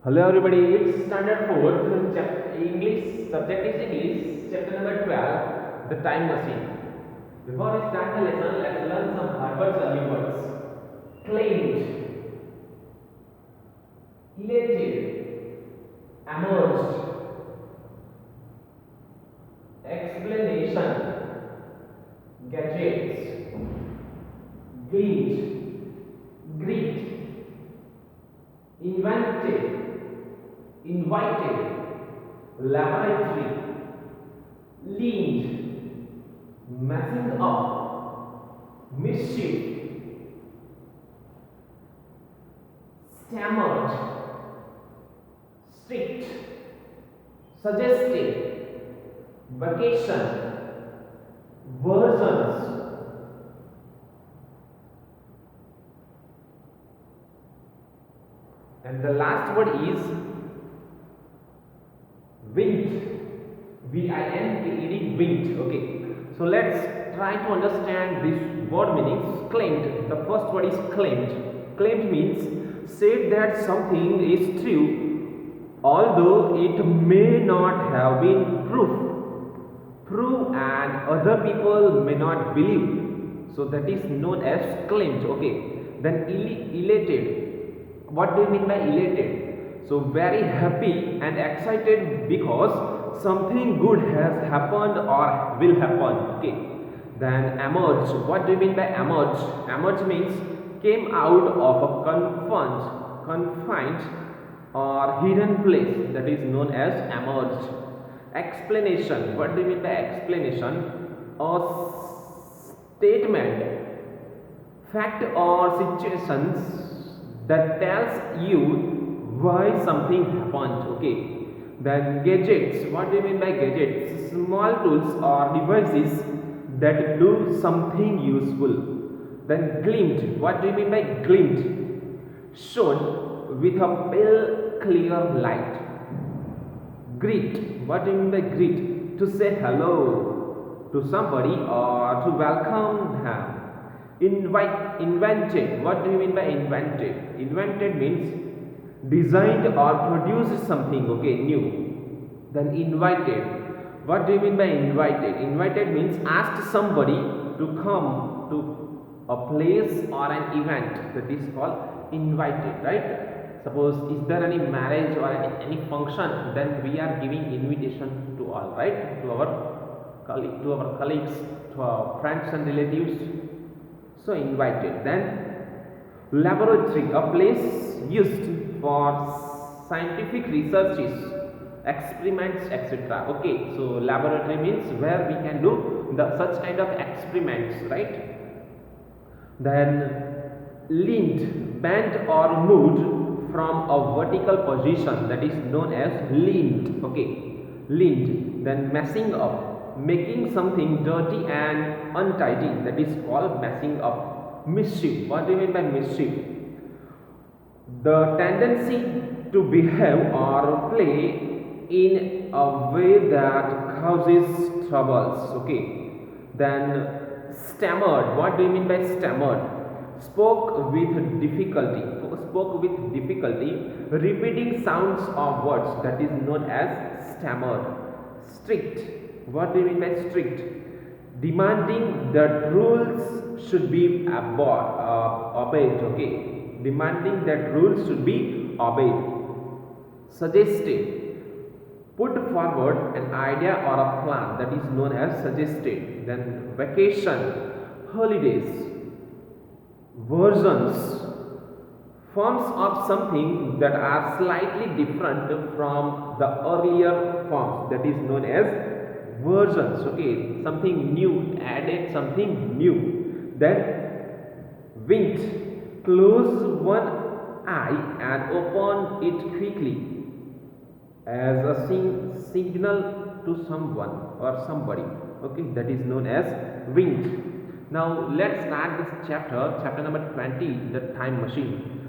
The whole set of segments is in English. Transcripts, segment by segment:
Hello everybody, it's standard 4th, English, subject is English, chapter number 12, the time machine. Before we start the lesson, let's learn some Harvard's early words. Claimed, elated, emerged, explanation, gadgets, glint, greet, invented, invited, laboratory, leaned, messing up, mischief, stammered, strict, suggested, vacation, versions, and the last word is winked, V-I-N-K-E-D, winked. Okay, so let's try to understand this word meanings. Claimed, the first word is claimed. Claimed means said that something is true although it may not have been proved and other people may not believe, so that is known as claimed. Okay, then elated, what do you mean by elated? So very happy and excited because something good has happened or will happen. Okay, then emerge, what do you mean by emerge? Emerge means came out of a confined or hidden place, that is known as emerged. Explanation, what do you mean by explanation? A statement, fact or situations that tells you why something happened. Okay, then gadgets, what do you mean by gadgets? Small tools or devices that do something useful. Then glint, what do you mean by glint? Shone with a pale clear light. Greet, what do you mean by greet? To say hello to somebody or to welcome them. Invented, what do you mean by invented? Invented means designed or produced something, okay, new. Then invited, what do you mean by invited? Invited means asked somebody to come to a place or an event, that is called invited, right? Suppose is there any marriage or any function, then we are giving invitation to all, right? To our colleagues, to our friends and relatives. So invited. Then laboratory, a place used for scientific researches, experiments, etc. Okay, so laboratory means where we can do the such kind of experiments, right? Then leaned, bent or moved from a vertical position, that is known as leaned. Okay, leaned. Then messing up, making something dirty and untidy, that is called messing up. Mischief, what do you mean by mischief? The tendency to behave or play in a way that causes troubles. Okay, then stammered, what do you mean by stammered? Spoke with difficulty, repeating sounds of words, that is known as stammered. Strict, what do you mean by strict? Demanding that rules should be obeyed. Okay, demanding that rules should be obeyed. Suggested, put forward an idea or a plan, that is known as suggested. Then vacation, holidays. Versions, forms of something that are slightly different from the earlier forms, that is known as versions. Okay, something new, added something new. Then winked, close one eye and open it quickly as a signal to someone or somebody. Okay, that is known as winked. Now let's start this chapter number 20, the time machine.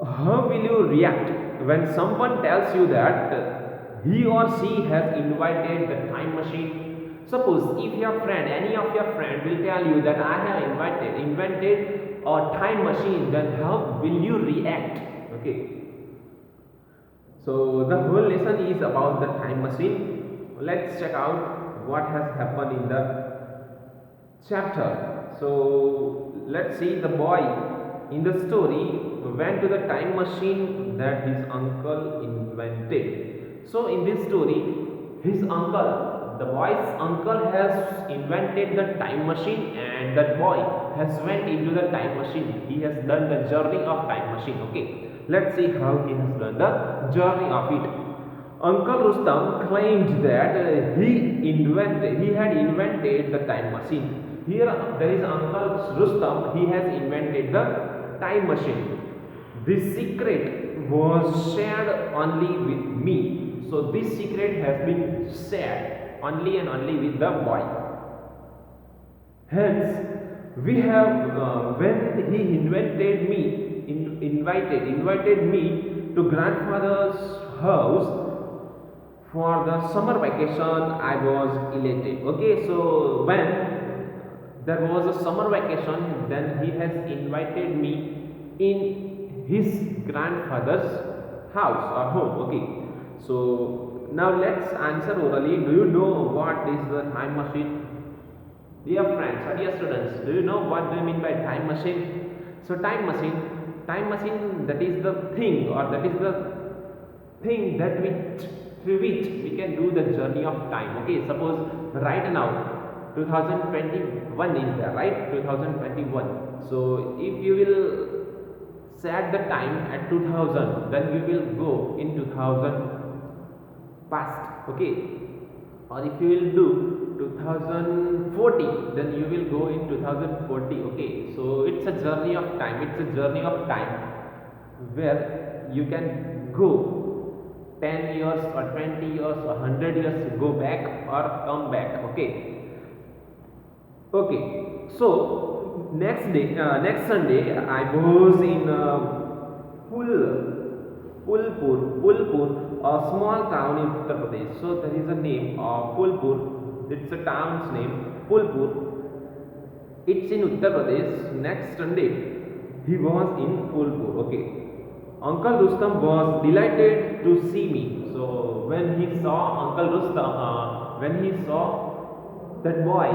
How will you react when someone tells you that he or she has invited the time machine? Suppose if your friend, any of your friend will tell you that I have invented a time machine, then how will you react? Okay, So the whole lesson is about the time machine. Let's check out what has happened in the chapter. So let's see, the boy in the story went to the time machine that his uncle invented. So in this story, his uncle, the boy's uncle has invented the time machine, and that boy has went into the time machine. He has done the journey of time machine. Okay, let's see how he has done the journey of it. Uncle Rustam claimed that he had invented the time machine. Here there is Uncle Rustam. He has invented the time machine. This secret was shared only with me. So this secret has been shared only and only with the boy. Hence, we have when he invited me to grandfather's house for the summer vacation, I was elated. Okay, so when there was a summer vacation, then he has invited me in his grandfather's house or home. Okay, so now let's answer orally. Do you know what is the time machine? Dear friends or dear students, do you know what do you mean by time machine? So time machine, that is the thing, or that is the thing that through which we can do the journey of time. Okay, suppose right now 2021 is there, right? 2021. So if you will set the time at 2000, then you will go in 2000 past. Okay, or if you will do 2040, then you will go in 2040. Okay, so it's a journey of time. It's a journey of time where you can go 10 years or 20 years or 100 years, go back or come back. Okay, so next Sunday I was in Pulpur, a small town in Uttar Pradesh. So there is a name of Pulpur. It's a town's name, Pulpur. It's in Uttar Pradesh. Next Sunday he was in Pulpur. Okay, Uncle Rustam was delighted to see me. So when he saw Uncle Rustam, when he saw that boy,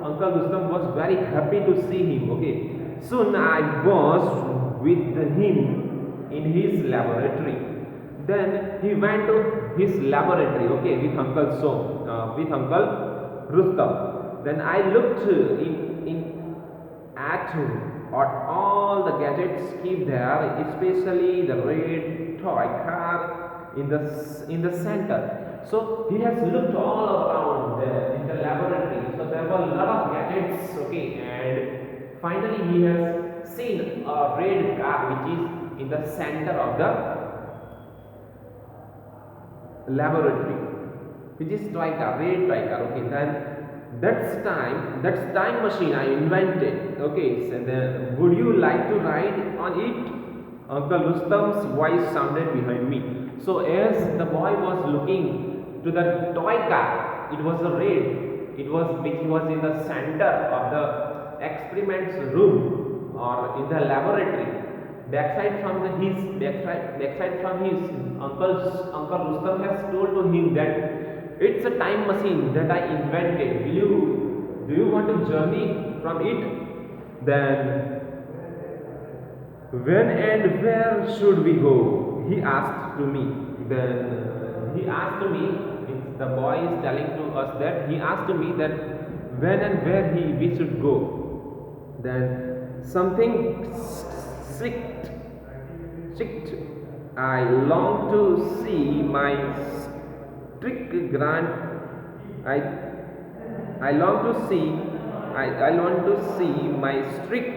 Uncle Rustam was very happy to see him. Okay, soon I was with him in his laboratory. Then he went to his laboratory. Okay, with with Uncle Rustam. Then I looked at all the gadgets keep there, especially the red toy car in the center. So he has looked all around there in the laboratory. So there were a lot of gadgets. Okay, and finally he has seen a red car which is in the center of the laboratory, which is red toy car. Okay, then that's time machine I invented. Okay, so then would you like to ride on it? Uncle Rustam's voice sounded behind me. So as the boy was looking to the toy car, it was a red. Which was in the center of the experiments room or in the laboratory. Backside from his Uncle Rustam has told to him that it's a time machine that I invented. Do you want to journey from it? Then when and where should we go? He asked to me. Then he asked to me, the boy is telling to us that he asked to me that when and where we should go. Then something strict. I long to see my strict grand. I long to see. I want to see my strict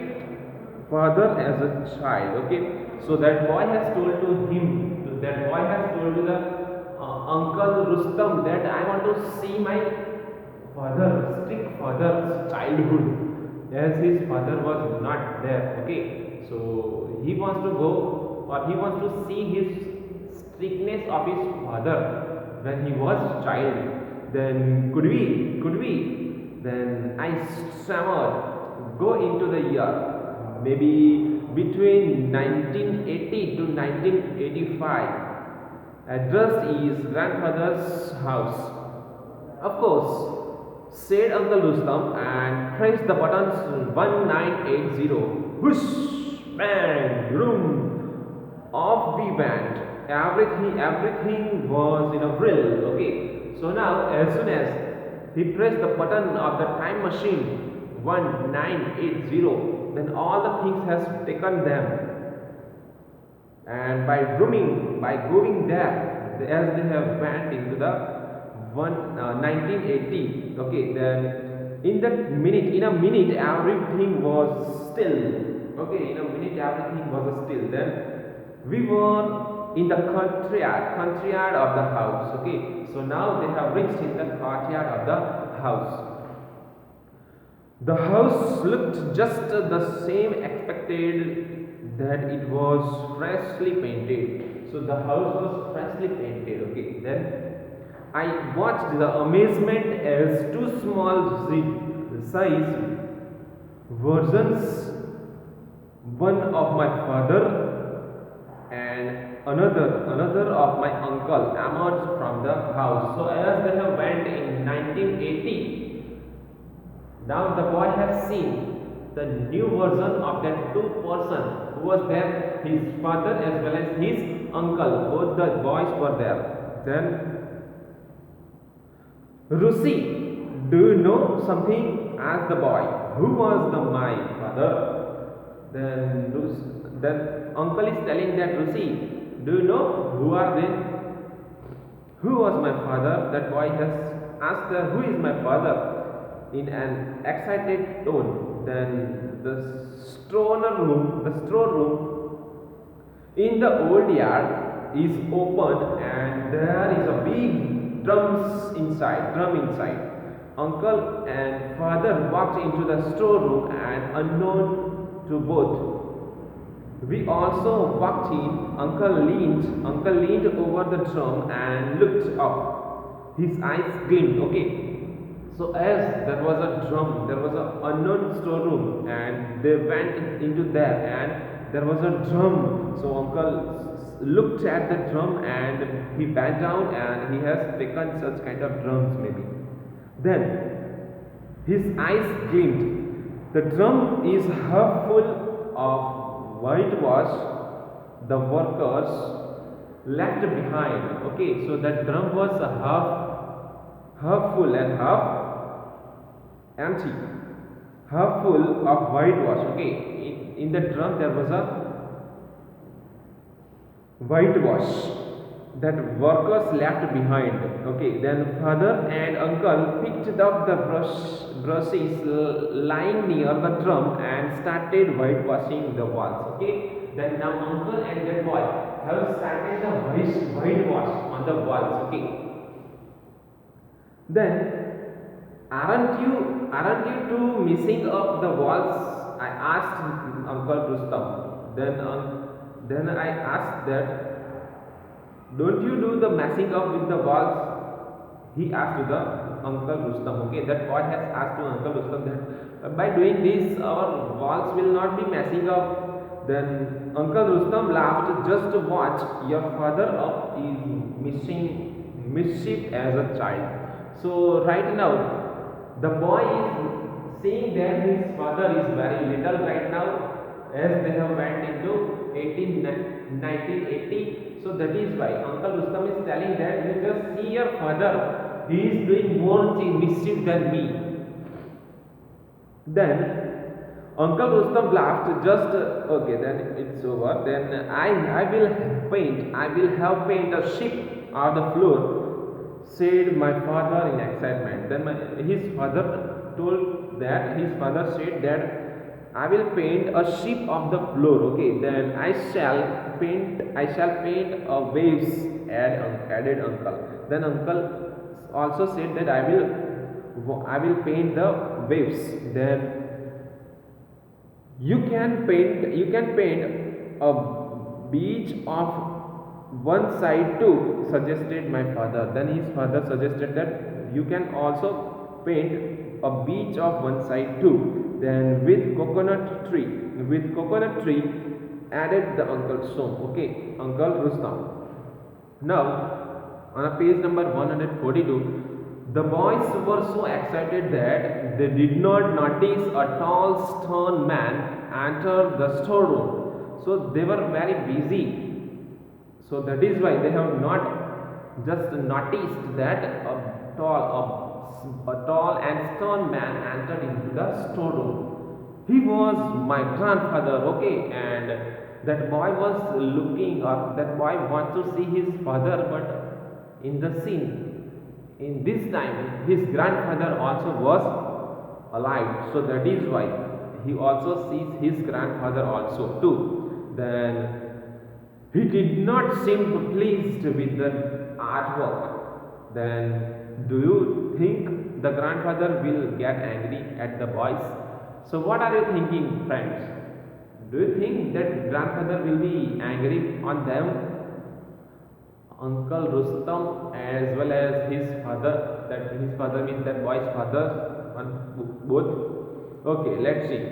father as a child. Okay, so that boy has told to him. That boy has told to the Uncle Rustam that I want to see my strict father's childhood, as his father was not there. Okay, so he wants to go, or he wants to see his strictness of his father when he was child. Then could we? Then I stammered, go into the year, maybe between 1980 to 1985. addressed his grandfather's house. Of course, said Uncle Rustam and pressed the buttons 1980. Whoosh, bang, boom, off we went. Everything was in a whirl. Okay, so now as soon as he pressed the button of the time machine 1980, then all the things has taken them, and by roaming, by going there, as they have went into the 1980. Okay, then in a minute everything was still. Okay, in a minute everything was still. Then we were in the courtyard of the house. Okay, so now they have reached in the courtyard of the house. The house looked just the same, expected that it was freshly painted. So the house was freshly painted. Okay, then I watched the amazement as two small size versions, one of my father and another of my uncle, emerged from the house. So as they have went in 1980, now the boy has seen the new version of that two person who was there, his father as well as his uncle. Both the boys were there. Then Rusi, do you know something? Asked the boy. Who was the my father? Then uncle is telling that Rusi, do you know who are they? Who was my father? That boy has asked her, who is my father? In an excited tone. Then the storeroom in the old yard is opened and there is a big drum inside. Uncle and father walked into the storeroom and unknown to both, we also walked in. Uncle leaned over the drum and looked up. His eyes gleamed. Okay. So as there was a drum, there was an unknown storeroom, and they went into there, and there was a drum. So uncle looked at the drum and he bent down and he has taken such kind of drums maybe. Then his eyes gleamed. The drum is half full of whitewash the workers left behind. Okay, so that drum was half full and half empty, half full of whitewash. Okay, in the drum there was a whitewash that workers left behind. Okay, then father and uncle picked up the brushes lying near the drum and started whitewashing the walls. Okay, then now uncle and that boy have started the whitewash on the walls. Okay, then aren't you two messing up the walls? I asked Uncle Rustam. Then I asked that, don't you do the messing up with the walls? He asked to the Uncle Rustam. Okay, that boy has asked to Uncle Rustam that by doing this our walls will not be messing up. Then Uncle Rustam laughed. Just watch, your father up is missing mischief as a child. So right now the boy is seeing that his father is very little right now, as they have went into 1980. So that is why Uncle Rustam is telling that you just see your father, he is doing more mischief than me. Then Uncle Rustam laughed. Just okay, then it's over. Then I will have paint a ship on the floor, said my father in excitement. Then his father told that his father said that I will paint a ship of the floor. Okay, then I shall paint a waves, added uncle. Then uncle also said that I will paint the waves. Then you can paint a beach of one side too, suggested my father. Then his father suggested that you can also paint a beach of one side too. Then with coconut tree, added the Uncle Som. Okay, Uncle Rustam. Now, on a page number 142, the boys were so excited that they did not notice a tall stern man enter the storeroom. So they were very busy. So that is why they have not just noticed that a tall and stern man entered into the storeroom. He was my grandfather, okay, and that boy was looking, or that boy wants to see his father, but in the scene, in this time, his grandfather also was alive. So that is why he also sees his grandfather also too. Then he did not seem pleased with the artwork. Then, do you think the grandfather will get angry at the boys? So, what are you thinking, friends? Do you think that grandfather will be angry on them? Uncle Rustam as well as his father, that his father means that boy's father, on both. Okay, let's see.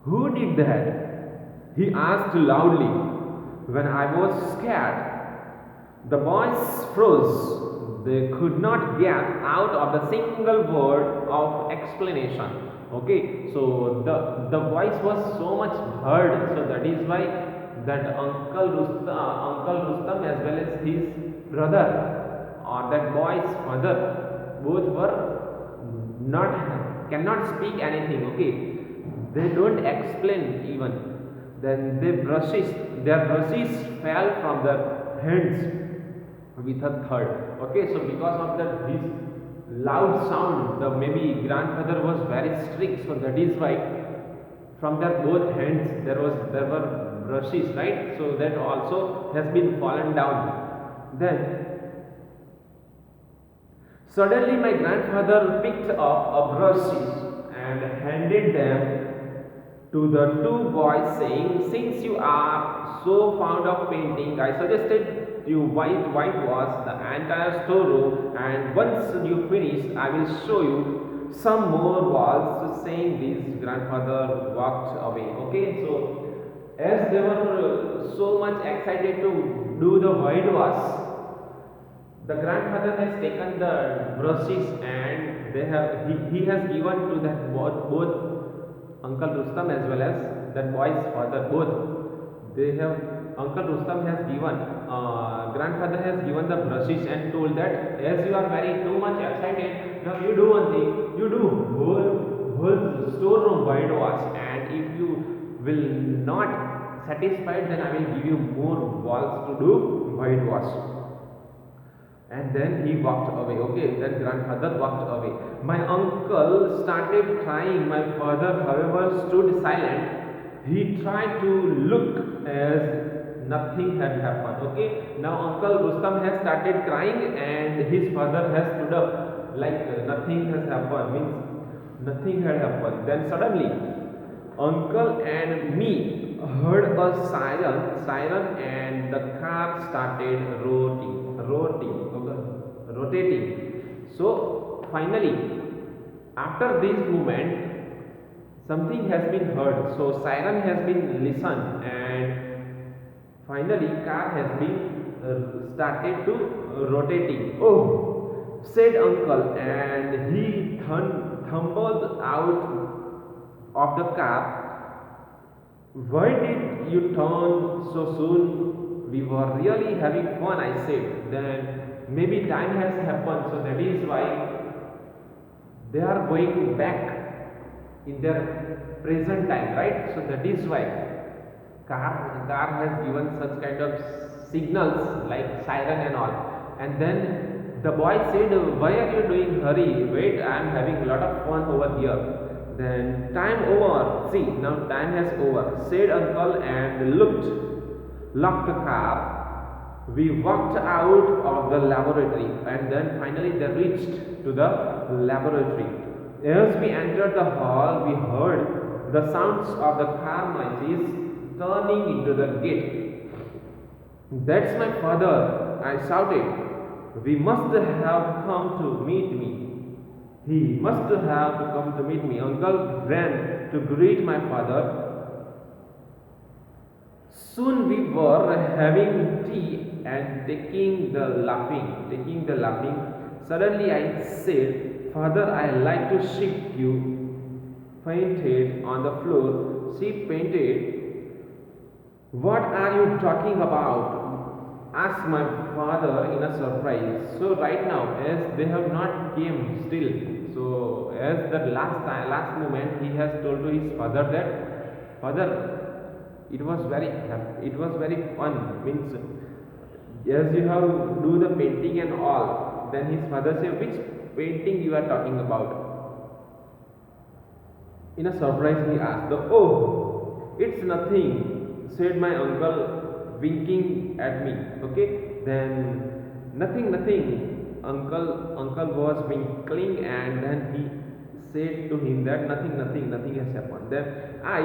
Who did that? He asked loudly. When I was scared, the boys froze. They could not get out of the single word of explanation. Okay, so the voice was so much heard, so that is why that Uncle Rustam as well as his brother or that boy's father both were not cannot speak anything. Okay, they don't explain even. Then their brushes fell from their hands with a thud. Okay, so because of that this loud sound, the maybe grandfather was very strict, so that is why from their both hands there were brushes, right? So that also has been fallen down. Then suddenly my grandfather picked up a brushes and handed them to the two boys, saying, since you are so fond of painting, I suggested you whitewash the entire storeroom, and once you finish, I will show you some more walls. Saying this, grandfather walked away. Okay, so as they were so much excited to do the whitewash, the grandfather has taken the brushes and he has given to that both Uncle Rustam as well as that boy's father, both they have. Uncle Rustam has given, grandfather has given the brushes and told that as you are very too much excited, now you do one thing, you do whole storeroom whitewash, and if you will not satisfied, then I will give you more walls to do whitewash. And then he walked away. Okay, then grandfather walked away. My uncle started crying. My father, however, stood silent. He tried to look as nothing had happened. Okay, now Uncle Rustam has started crying and his father has stood up like nothing has happened, means nothing had happened. Then suddenly uncle and me heard a siren, and the car started rotating. So finally, after this movement, something has been heard. So siren has been listened, and finally car has been started to rotating. Oh, said uncle, and he tumbled out of the car. Why did you turn so soon? We were really having fun, I said. Then maybe time has happened, so that is why they are going back in their present time, right? So that is why car has given such kind of signals like siren and all. And then the boy said, why are you doing hurry? Wait, I am having a lot of fun over here. Then time over. See, now time has over, said uncle and locked the car. We walked out of the laboratory, and then finally they reached to the laboratory. As we entered the hall, we heard the sounds of the car noises turning into the gate. That's my father, I shouted. We must have come to meet me. He must have come to meet me. Uncle ran to greet my father. Soon we were having tea and taking the laughing. Suddenly I said, Father, I like to shift you. Fainted on the floor. She painted. What are you talking about? Asked my father in a surprise. So right now, as they have not came still, so as the last moment, he has told to his father that, Father, it was very fun. Means as you have do the painting and all. Then his father said, which painting you are talking about? In a surprise, he asked, oh, it's nothing, said my uncle, winking at me. Okay, then Uncle was winkling, and then he said to him that nothing has happened. Then I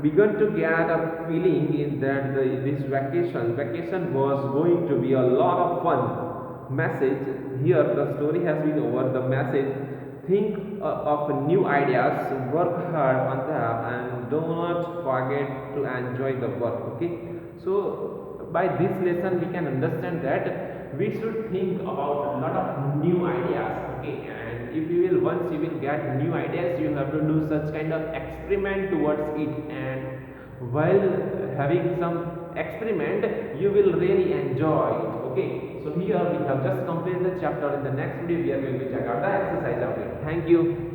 began to get a feeling in that this vacation was going to be a lot of fun. Message here, the story has been over. The message: think of new ideas, work hard on them, and do not forget to enjoy the work. Okay, so by this lesson we can understand that we should think about a lot of new ideas. Okay, and if you will, once you will get new ideas, you have to do such kind of experiment towards it, and while having some experiment you will really enjoy it. Okay, so here we have just completed the chapter. In the next video we are going to check out the exercise of it. Thank you.